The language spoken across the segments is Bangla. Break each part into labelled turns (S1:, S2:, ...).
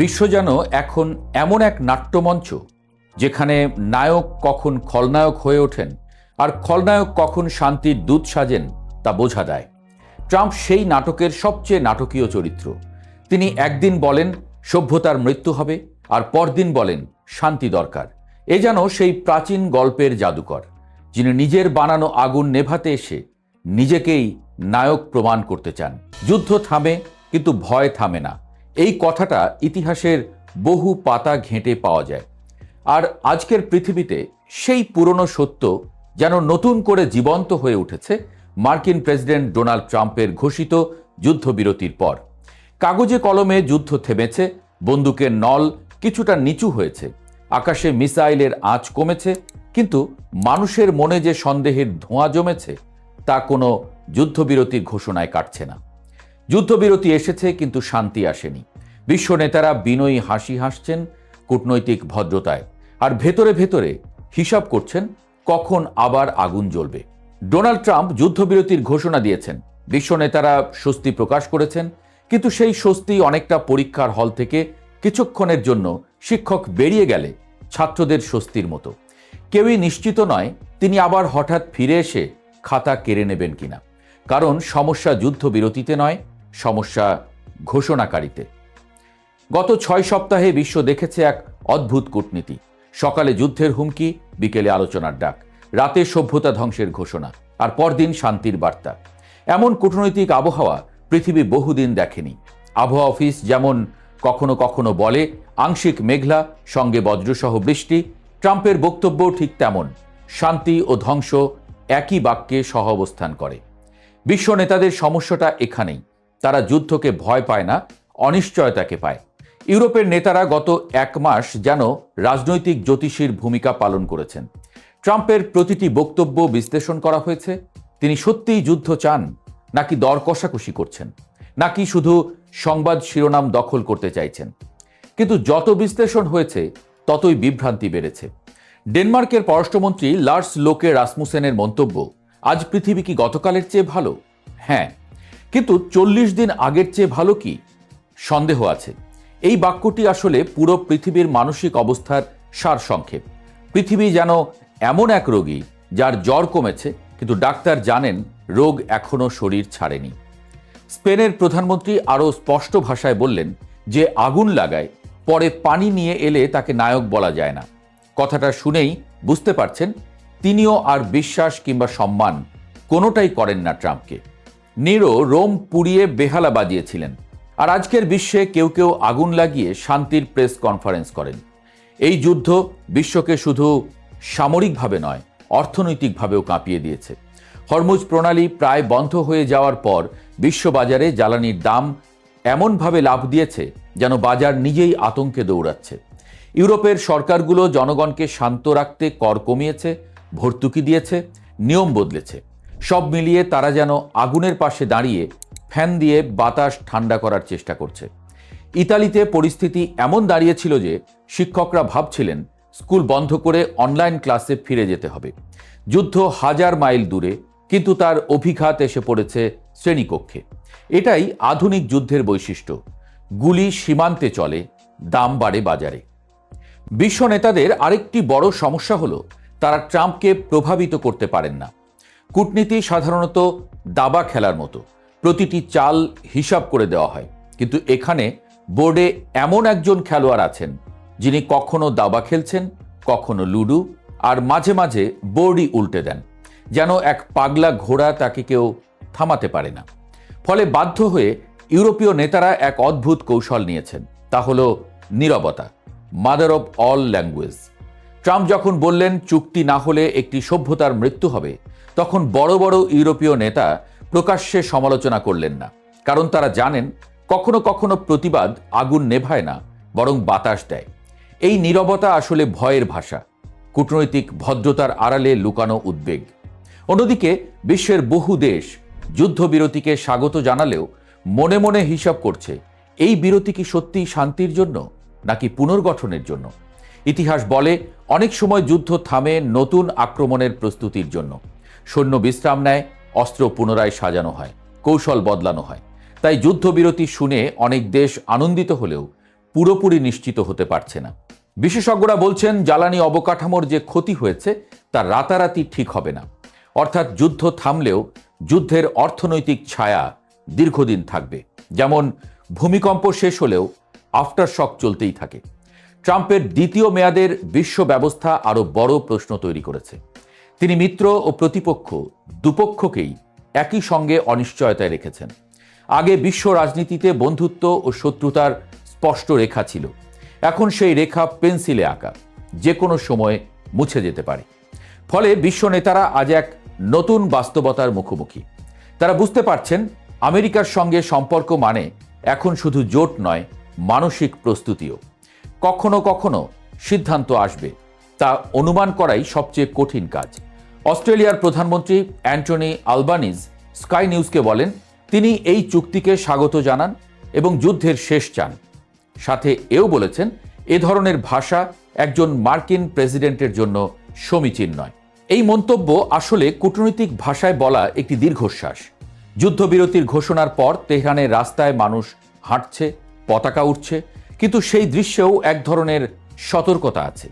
S1: বিশ্ব যেন এখন এমন এক নাট্যমঞ্চ যেখানে নায়ক কখন খলনায়ক হয়ে ওঠেন আর খলনায়ক কখন শান্তির দূত সাজেন তা বোঝা দেয়। ট্রাম্প সেই নাটকের সবচেয়ে নাটকীয় চরিত্র। তিনি একদিন বলেন সভ্যতার মৃত্যু হবে আর পরদিন বলেন শান্তি দরকার। এ যেন সেই প্রাচীন গল্পের জাদুকর যিনি নিজের বানানো আগুন নেভাতে এসে নিজেকেই নায়ক প্রমাণ করতে চান। যুদ্ধ থামে কিন্তু ভয় থামে না, এই কথাটা ইতিহাসের বহু পাতা ঘেঁটে পাওয়া যায়। আর আজকের পৃথিবীতে সেই পুরনো সত্য যেন নতুন করে জীবন্ত হয়ে উঠেছে মার্কিন প্রেসিডেন্ট ডোনাল্ড ট্রাম্পের ঘোষিত যুদ্ধবিরতির পর। কাগজে কলমে যুদ্ধ থেমেছে, বন্দুকের নল কিছুটা নিচু হয়েছে, আকাশে মিসাইলের আঁচ কমেছে, কিন্তু মানুষের মনে যে সন্দেহের ধোঁয়া জমেছে তা কোনো যুদ্ধবিরতির ঘোষণায় কাটছে না। যুদ্ধবিরতি এসেছে কিন্তু শান্তি আসেনি। বিশ্ব নেতারা বিনয়ী হাসি হাসছেন কূটনৈতিক ভদ্রতায়, আর ভেতরে ভেতরে হিসাব করছেন কখন আবার আগুন জ্বলবে। ডোনাল্ড ট্রাম্প যুদ্ধবিরতির ঘোষণা দিয়েছেন, বিশ্ব নেতারা স্বস্তি প্রকাশ করেছেন, কিন্তু সেই স্বস্তি অনেকটা পরীক্ষার হল থেকে কিছুক্ষণের জন্য শিক্ষক বেরিয়ে গেলে ছাত্রদের স্বস্তির মতো। কেউই নিশ্চিত নয় তিনি আবার হঠাৎ ফিরে এসে খাতা কেড়ে নেবেন কিনা। কারণ সমস্যা যুদ্ধবিরতিতে নয়, সমস্যা ঘোষণাকারীতে। গত 6 সপ্তাহে বিশ্ব দেখেছে এক অদ্ভুত কূটনীতি। সকালে যুদ্ধের হুমকি, বিকেলে আলোচনার ডাক, রাতে সভ্যতা ধ্বংসের ঘোষণা, আর পরদিন শান্তির বার্তা। এমন কূটনৈতিক আবহাওয়া পৃথিবী বহুদিন দেখেনি। আবহাওয়া অফিস যেমন কখনো কখনো বলে আংশিক মেঘলা সঙ্গে বজ্রসহ বৃষ্টি, ট্রাম্পের বক্তব্য ঠিক তেমন, শান্তি ও ধ্বংস একই বাক্যে সহাবস্থান করে। বিশ্ব নেতাদের সমস্যাটা এখানেই, তারা যুদ্ধকে ভয় পায় না, অনিশ্চয়তাকে পায়। ইউরোপের নেতারা গত 1 মাস যেন রাজনৈতিক জ্যোতিষীর ভূমিকা পালন করেছেন। ট্রাম্পের প্রতিটি বক্তব্য বিশ্লেষণ করা হয়েছে। তিনি সত্যিই যুদ্ধ চান, নাকি দর কষাকষি করছেন, নাকি শুধু সংবাদ শিরোনাম দখল করতে চাইছেন। কিন্তু যত বিশ্লেষণ হয়েছে ততই বিভ্রান্তি বেড়েছে। ডেনমার্কের পররাষ্ট্রমন্ত্রী লার্স লোকে রাসমুসেনের মন্তব্য, আজ পৃথিবী কি গতকালের চেয়ে ভালো? হ্যাঁ, কিন্তু 40 দিন আগের চেয়ে ভালো কি? সন্দেহ আছে। এই বাক্যটি আসলে পুরো পৃথিবীর মানসিক অবস্থার সারসংক্ষেপ। পৃথিবী যেন এমন এক রোগী যার জ্বর কমেছে, কিন্তু ডাক্তার জানেন রোগ এখনো শরীর ছাড়েনি। স্পেনের প্রধানমন্ত্রী আরও স্পষ্ট ভাষায় বললেন, যে আগুন লাগায় পরে পানি নিয়ে এলে তাকে নায়ক বলা যায় না। কথাটা শুনেই বুঝতে পারছেন তিনিও আর বিশ্বাস কিংবা সম্মান কোনোটাই করেন না ট্রাম্পকে। নিরো রোম পুড়িয়ে বেহালা বাজিয়েছিলেন, আর আজকের বিশ্বে কেউ কেউ আগুন লাগিয়ে শান্তির প্রেস কনফারেন্স করেন। এই যুদ্ধ বিশ্বকে শুধু সামরিকভাবে নয়, অর্থনৈতিকভাবেও কাঁপিয়ে দিয়েছে। হরমুজ প্রণালী প্রায় বন্ধ হয়ে যাওয়ার পর বিশ্ববাজারে জ্বালানির দাম এমনভাবে লাফ দিয়েছে যেন বাজার নিজেই আতঙ্কে দৌড়াচ্ছে। ইউরোপের সরকারগুলো জনগণকে শান্ত রাখতে কর কমিয়েছে, ভর্তুকি দিয়েছে, নিয়ম বদলেছে। সব মিলিয়ে তারা যেন আগুনের পাশে দাঁড়িয়ে ফ্যান দিয়ে বাতাস ঠান্ডা করার চেষ্টা করছে। ইতালিতে পরিস্থিতি এমন দাঁড়িয়েছিল যে শিক্ষকরা ভাবছিলেন স্কুল বন্ধ করে অনলাইন ক্লাসে ফিরে যেতে হবে। যুদ্ধ 1000 মাইল দূরে, কিন্তু তার অভিঘাত এসে পড়েছে শ্রেণীকক্ষে। এটাই আধুনিক যুদ্ধের বৈশিষ্ট্য। গুলি সীমান্তে চলে, দাম বাড়ে বাজারে। বিশ্ব নেতাদের আরেকটি বড় সমস্যা হলো তারা ট্রাম্পকে প্রভাবিত করতে পারেন না। কূটনীতি সাধারণত দাবা খেলার মতো, প্রতিটি চাল হিসাব করে দেওয়া হয়। কিন্তু এখানে বোর্ডে এমন একজন খেলোয়াড় আছেন যিনি কখনো দাবা খেলছেন, কখনো লুডো, আর মাঝে মাঝে বোর্ডই উল্টে দেন। যেন এক পাগলা ঘোড়া, তাকে কেউ থামাতে পারে না। ফলে বাধ্য হয়ে ইউরোপীয় নেতারা এক অদ্ভুত কৌশল নিয়েছেন, তা হলো নীরবতা, mother of all language. Trump যখন বললেন চুক্তি না হলে একটি সভ্যতার মৃত্যু হবে, তখন বড় বড় ইউরোপীয় নেতা প্রকাশ্যে সমালোচনা করলেন না, কারণ তারা জানেন কখনো কখনো প্রতিবাদ আগুন নেভায় না, বরং বাতাস দেয়। এই নীরবতা আসলে ভয়ের ভাষা, কূটনৈতিক ভদ্রতার আড়ালে লুকানো উদ্বেগ। অন্যদিকে বিশ্বের বহু দেশ যুদ্ধবিরতিকে স্বাগত জানালেও মনে মনে হিসাব করছে এই বিরতি কি সত্যিই শান্তির জন্য নাকি পুনর্গঠনের জন্য। ইতিহাস বলে অনেক সময় যুদ্ধ থামে নতুন আক্রমণের প্রস্তুতির জন্য। সৈন্য বিশ্রাম নেয়, অস্ত্র পুনরায় সাজানো হয়, কৌশল বদলানো হয়। তাই যুদ্ধবিরতি শুনে অনেক দেশ আনন্দিত হলেও পুরোপুরি নিশ্চিত হতে পারছে না। বিশেষজ্ঞরা বলছেন জ্বালানি অবকাঠামোর যে ক্ষতি হয়েছে তা রাতারাতি ঠিক হবে না। অর্থাৎ যুদ্ধ থামলেও যুদ্ধের অর্থনৈতিক ছায়া দীর্ঘদিন থাকবে। যেমন ভূমিকম্প শেষ হলেও আফটার শক চলতেই থাকে। ট্রাম্পের দ্বিতীয় মেয়াদের বিশ্ব ব্যবস্থা আরও বড় প্রশ্ন তৈরি করেছে। তিনি মিত্র ও প্রতিপক্ষ দুপক্ষকেই একই সঙ্গে অনিশ্চয়তায় রেখেছেন। আগে বিশ্ব রাজনীতিতে বন্ধুত্ব ও শত্রুতার স্পষ্ট রেখা ছিল, এখন সেই রেখা পেন্সিলে আঁকা, যে কোনো সময় মুছে যেতে পারে। ফলে বিশ্ব নেতারা আজ এক নতুন বাস্তবতার মুখোমুখি। তারা বুঝতে পারছেন আমেরিকার সঙ্গে সম্পর্ক মানে এখন শুধু জোট নয়, মানসিক প্রস্তুতিও। কখনো কখনো সিদ্ধান্ত আসবে, তা অনুমান করাই সবচেয়ে কঠিন কাজ। অস্ট্রেলিয়ার প্রধানমন্ত্রী অ্যান্টনি আলবানিজ স্কাই নিউজকে বলেন তিনি এই চুক্তিকে স্বাগত জানান এবং যুদ্ধের শেষ চান। সাথে এও বলেছেন এ ধরনের ভাষা একজন মার্কিন প্রেসিডেন্টের জন্য সমীচীন নয়। এই মন্তব্য আসলে কূটনৈতিক ভাষায় বলা একটি দীর্ঘশ্বাস। যুদ্ধবিরতির ঘোষণার পর তেহরানের রাস্তায় মানুষ হাঁটছে, পতাকা উঠছে, কিন্তু সেই দৃশ্যেও এক ধরনের সতর্কতা আছে।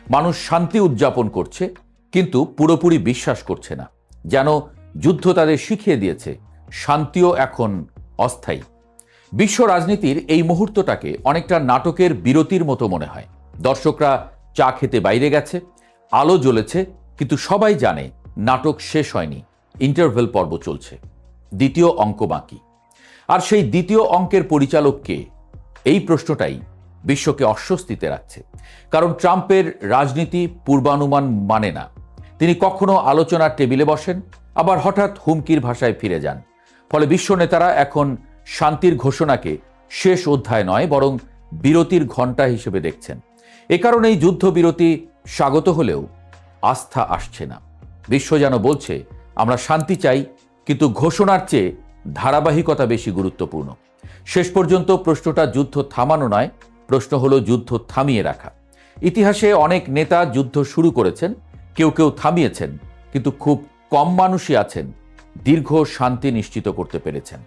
S1: মানুষ শান্তি উদযাপন করছে, কিন্তু পুরোপুরি বিশ্বাস করছে না। যেন যুদ্ধ তাদের শিখিয়ে দিয়েছে শান্তিও এখন অস্থায়ী। বিশ্ব রাজনীতির এই মুহূর্তটাকে অনেকটা নাটকের বিরতির মতো মনে হয়। দর্শকরা চা খেতে বাইরে গেছে, আলো জ্বলেছে, কিন্তু সবাই জানে নাটক শেষ হয়নি, ইন্টারভেল পর্ব চলছে, দ্বিতীয় অঙ্ক বাকি। আর সেই দ্বিতীয় অঙ্কের পরিচালক কে? এই প্রশ্নটাই বিশ্বকে অস্বস্তিতে রাখছে। কারণ ট্রাম্পের রাজনীতি পূর্বানুমান মানে না। তিনি কখনো আলোচনার টেবিলে বসেন, আবার হঠাৎ হুমকির ভাষায় ফিরে যান। ফলে বিশ্ব নেতারা এখন শান্তির ঘোষণাকে শেষ অধ্যায় নয়, বরং বিরতির ঘণ্টা হিসেবে দেখছেন। এ কারণেই যুদ্ধবিরতি স্বাগত হলেও আস্থা আসছে না। বিশ্ব যেন বলছে আমরা শান্তি চাই, কিন্তু ঘোষণার চেয়ে ধারাবাহিকতা বেশি গুরুত্বপূর্ণ। শেষ পর্যন্ত প্রশ্নটা যুদ্ধ থামানো নয়, প্রশ্ন হলো যুদ্ধ থামিয়ে রাখা। ইতিহাসে অনেক নেতা যুদ্ধ শুরু করেছেন, কেউ কেউ থামিয়েছেন, কিন্তু খুব কম মানুষই আছেন দীর্ঘ শান্তি নিশ্চিত করতে পেরেছেন।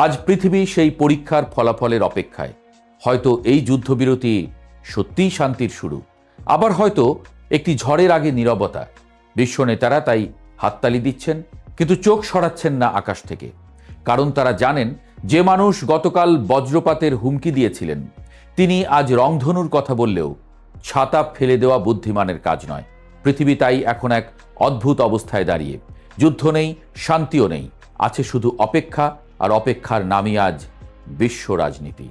S1: আজ পৃথিবী সেই পরীক্ষার ফলাফলের অপেক্ষায়। হয়তো এই যুদ্ধবিরতি সত্যিই শান্তির শুরু, আবার হয়তো একটি ঝড়ের আগে নীরবতা। বিশ্ব নেতারা তাই হাততালি দিচ্ছেন, কিন্তু চোখ সরাচ্ছেন না আকাশ থেকে। কারণ তারা জানেন যে মানুষ গতকাল বজ্রপাতের হুমকি দিয়েছিলেন, তিনি আজ রংধনুর কথা বললেও ছাতা ফেলে দেওয়া বুদ্ধিমানের কাজ নয়। পৃথিবী তাই এখন এক অদ্ভুত অবস্থায় দাঁড়িয়ে। যুদ্ধ নেই, শান্তিও নেই, আছে শুধু অপেক্ষা, আর অপেক্ষার নামই আজ বিশ্ব রাজনীতি।